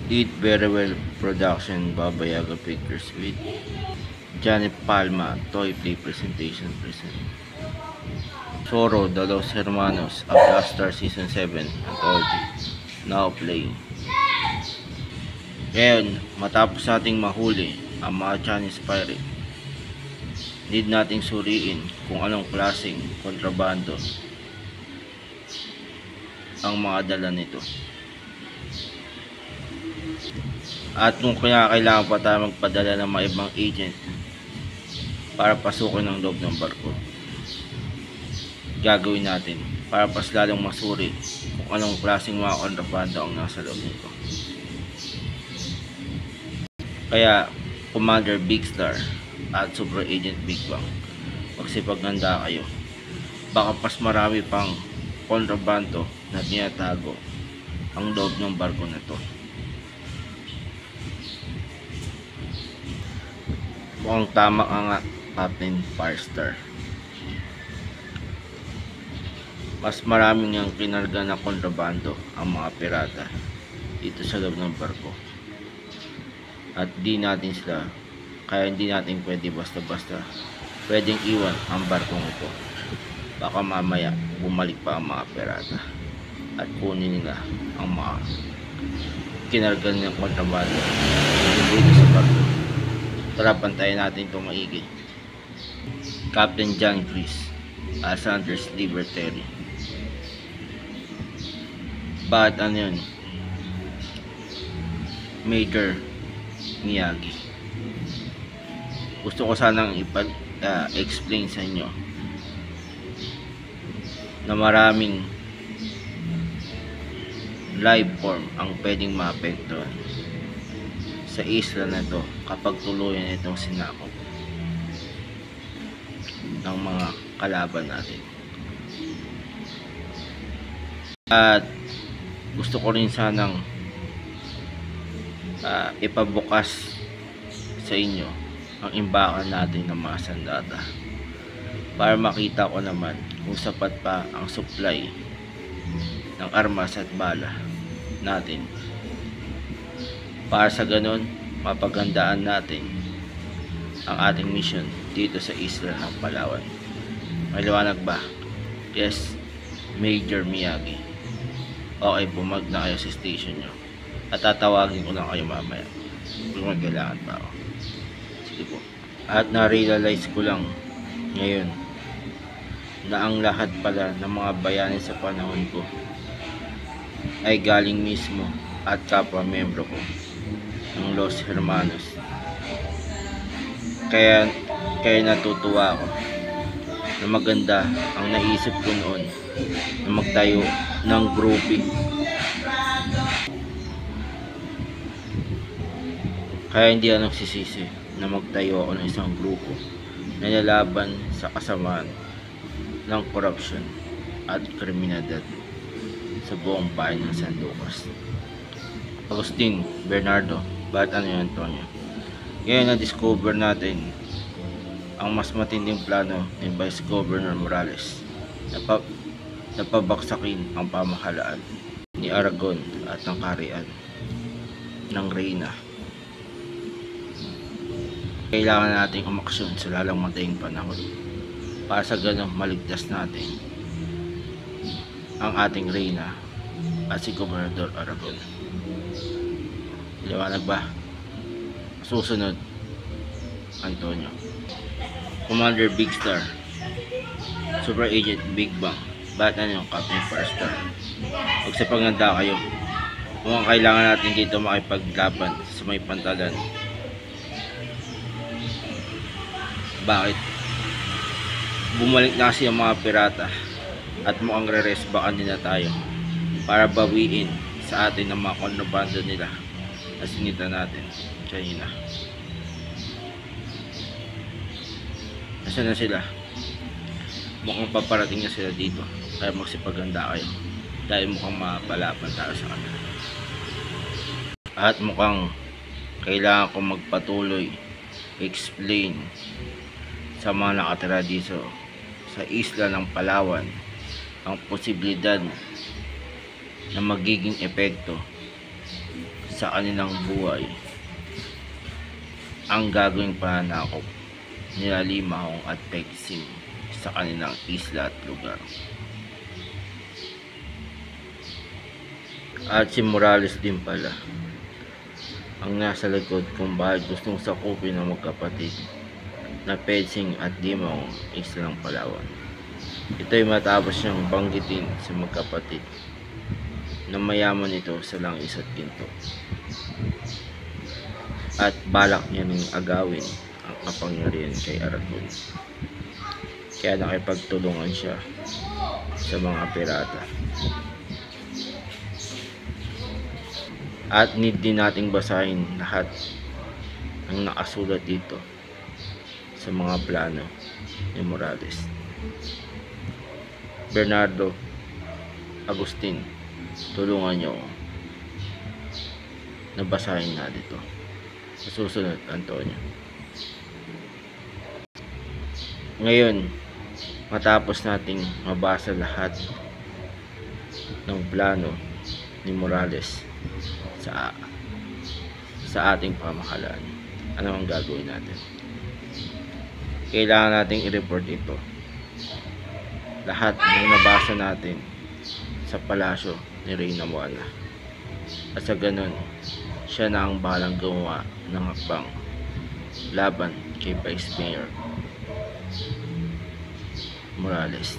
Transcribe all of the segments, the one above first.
Eat Very Well Production, Baba Yaga Pictures with Johnny Palma, Toy Play Presentation present. Zorro, The Los Hermanos, A Black Star Season 7 Anthology, now playing. Ngayon, matapos nating mahuli ang mga Chinese pirate, need nating suriin kung anong klaseng kontrabando ang mga dala nito. At kung kailangan pa tayo magpadala ng mga ibang agent para pasukin ang loob ng barko, gagawin natin para mas lalong masuri kung anong klaseng mga kontrabando ang nasa loob nito. Kaya Commander Big Star at Super Agent Big Bang, magsipaghanda kayo. Baka mas marami pang kontrabando na tinatago ang loob ng barko na to. Mukhang tama ka nga, Captain Firestar. Mas maraming ang kinarga na kontrabando ang mga pirata dito sa loob ng barko. At di natin sila, kaya hindi natin pwede basta-basta pwedeng iwan ang barkong ito. Baka mamaya bumalik pa ang mga pirata at kunin nila ang mga kinarga ng kontrabando dito sa barko. Tara, pantayin natin itong maigi. Captain John Chris, Sanders Libertary. Bakit ano yun? Major Miyagi. Gusto ko sanang explain sa inyo na maraming life form ang pwedeng maapektuhan sa isla na to kapag tuluyan itong sinakop ng mga kalaban natin. At gusto ko rin sanang ipabukas sa inyo ang imbakan natin ng mga sandata para makita ko naman kung sapat pa ang supply ng armas at bala natin. Para sa ganun, mapagandaan natin ang ating mission dito sa isla ng Palawan. May liwanag ba? Yes, Major Miyagi. Okay, bumag na kayo sa station nyo at tatawagin ko na kayo mamaya kung may kailangan pa ako. Sige po. At na-realize ko lang ngayon na ang lahat pala ng mga bayani sa panahon ko ay galing mismo at kapwa membro ko ng Los Hermanos. Kaya natutuwa ako na maganda ang naisip ko noon na magtayo ng grouping. Kaya hindi ako nagsisisi na magtayo ako ng isang grupo na lalaban sa kasamaan ng korupsyon at kriminalidad sa buong bayan ng San Lucas. Agustin, Bernardo, bakit ano yun, Antonio? Ngayon na-discover natin ang mas matinding plano ni Vice Governor Morales na pabaksakin ang pamahalaan ni Aragon at ng kaharian ng Reyna. Kailangan nating umaksyon sa lalang matayong panahon para sa ganong maligtas natin ang ating Reyna at si Gobernador Aragon. Liwanag ba? Susunod, Antonio. Commander Big Star, Super Agent Big Bang, bakit ano yung Captain Firestar? Magsipaghanda kayo. Mukhang kailangan natin dito makipaglaban sa may pantalan. Bakit? Bumalik na kasi ang mga pirata at mukhang re-resbakan nila tayo para bawiin sa atin ang mga kontrabando nila na sinita natin kanina. Nasaan na sila? Mukhang paparating na sila dito, kaya magsipaghanda kayo dahil mukhang mapalaban tayo sa kanila. At mukhang kailangan kong magpatuloy explain sa mga nakatira dito sa isla ng Palawan ang posibilidad na magiging epekto sa kanilang buhay ang gagawing pananakop nila Limahong at Peksim sa kanilang isla at lugar. At si Morales din pala ang nasa likod kung bakit gustong sakupin ng magkapatid na Petsing at Limahong isla ng Palawan. Ito'y matapos niyang banggitin sa magkapatid na mayaman ito sa langis at ginto. At balak niya ring agawin ang kapangyarihan kay Aragon. Kaya nakipagtulungan siya sa mga pirata. At need din nating basahin lahat ang nakasulat dito sa mga plano ni Morales. Bernardo, Agustin, tulungan niyo na basahin na dito. Sa susunod, Antonio. Ngayon, matapos nating mabasa lahat ng plano ni Morales sa ating pamahalaan, ano ang gagawin natin? Kailangan nating i-report ito. Lahat ng nabasa natin sa palasyo ni Reyna Moala. At sa ganun, siya na ang bahalang gumawa ng hakbang laban kay Vice Mayor Morales.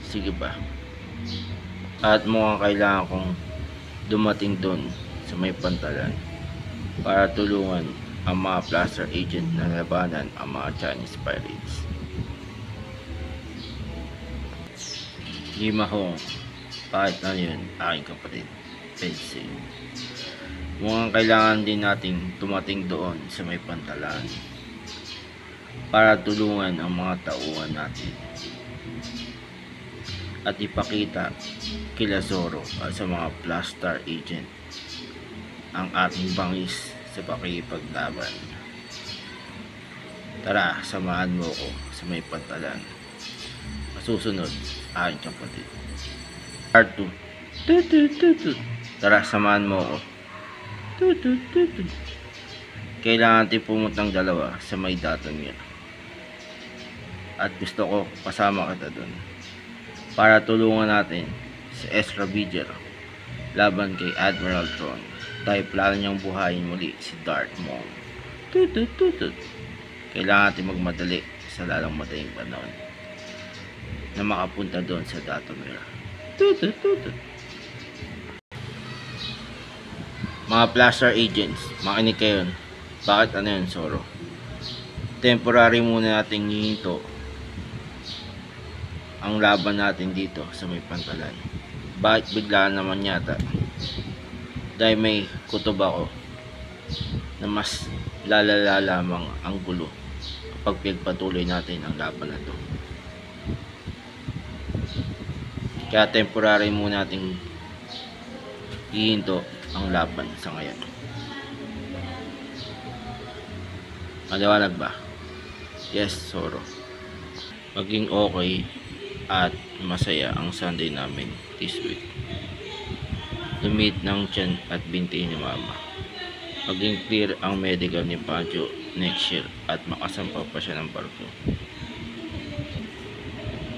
Sige ba? At mukhang kailangan kong dumating doon sa may pantalan para tulungan ang mga plaster agent na labanan ang mga Chinese pirates. Limahong, kahit na yun, aking kapatid, Petsing. Mukhang kailangan din nating tumating doon sa may pantalan para tulungan ang mga tauhan natin at ipakita kila Zoro at sa mga plaster agent ang ating bangis sa pakikipaglaban. Tara, samahan mo ko sa may pantalan. Masusunod, aking kapatid. Part 2. Tara, samahan mo ko. Kailangan natin pumuntang dalawa sa may Datomir. At gusto ko kasama kita doon para tulungan natin si Ezra Bridger laban kay Admiral Thrawn. Dahil plano niyang buhayin muli si Darth Maul. Kailangan natin magmadali sa lalong madaling panahon na makapunta doon sa Datomir. Mga plaster agents, makinig kayo. Bakit ano yun, Zoro? Temporary muna nating hihinto ang laban natin dito sa may pantalan. Bakit biglaan naman yata? Dahil may kutob ako na mas lalala lamang ang gulo kapag pagpatuloy natin ang laban na to. Kaya temporary muna nating hihinto ang laban sa ngayon. Maliwanag ba? Yes, Zoro. Maging okay at masaya ang Sunday namin this week. Lumit ng tiyan at binti ni Mama. Maging clear ang medical ni Pancho next year at makasampa pa siya ng barko.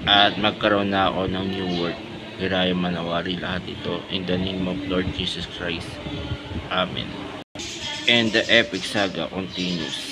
At magkaroon na ako ng new work. Hiraya manawari lahat ito in the name of Lord Jesus Christ. Amen. And the epic saga continues.